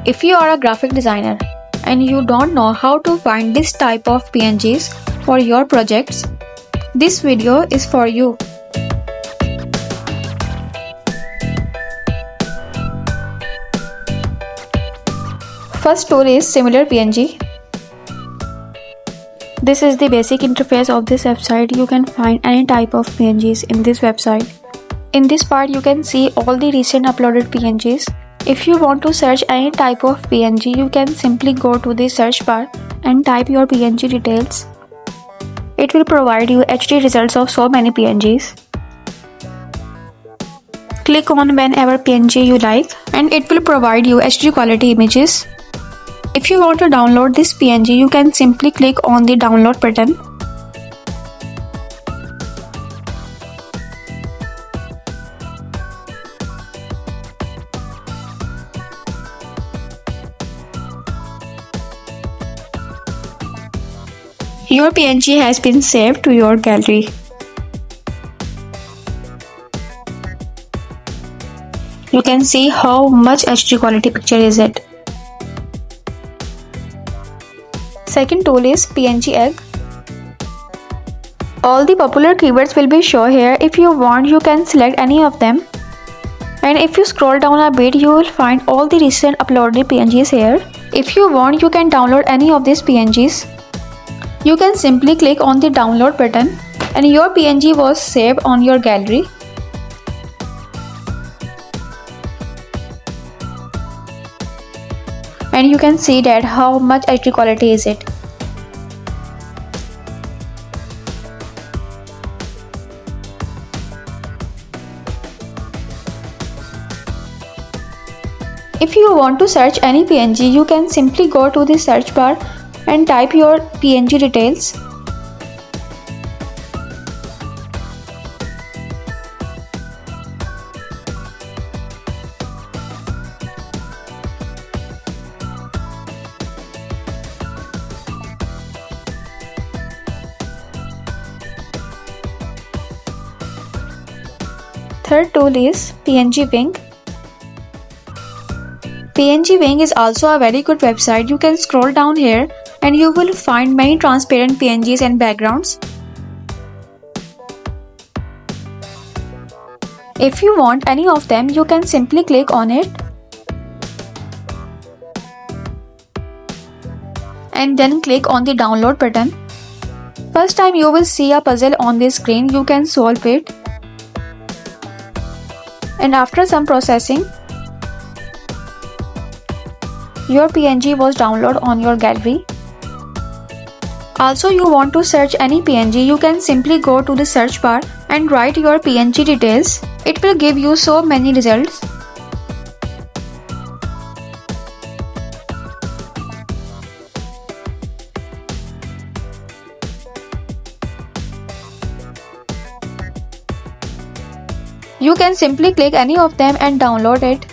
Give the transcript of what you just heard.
If you are a graphic designer and you don't know how to find this type of PNGs for your projects, this video is for you. First tool is Similar PNG. This is the basic interface of this website. You can find any type of PNGs in this website. In this part, you can see all the recent uploaded PNGs. If you want to search any type of PNG, you can simply go to the search bar and type your PNG details. It will provide you HD results of so many PNGs. Click on whenever PNG you like and it will provide you HD quality images. If you want to download this PNG, you can simply click on the download button. Your PNG has been saved to your gallery. You can see how much HD quality picture is it. Second tool is PNG egg. All the popular keywords will be shown here. If you want, you can select any of them. And if you scroll down a bit, you will find all the recent uploaded PNGs here. If you want, you can download any of these PNGs. You can simply click on the download button and your PNG was saved on your gallery. And you can see that how much HD quality is it. If you want to search any PNG, you can simply go to the search bar and type your PNG details. Third tool is PNG Wing. PNG Wing is also a very good website. You can scroll down here and you will find many transparent PNGs and backgrounds. If you want any of them, you can simply click on it and then click on the download button. First time you will see a puzzle on this screen. You can solve it. And after some processing, your PNG was downloaded on your gallery. Also, you want to search any PNG, you can simply go to the search bar and write your PNG details. It will give you so many results. You can simply click any of them and download it.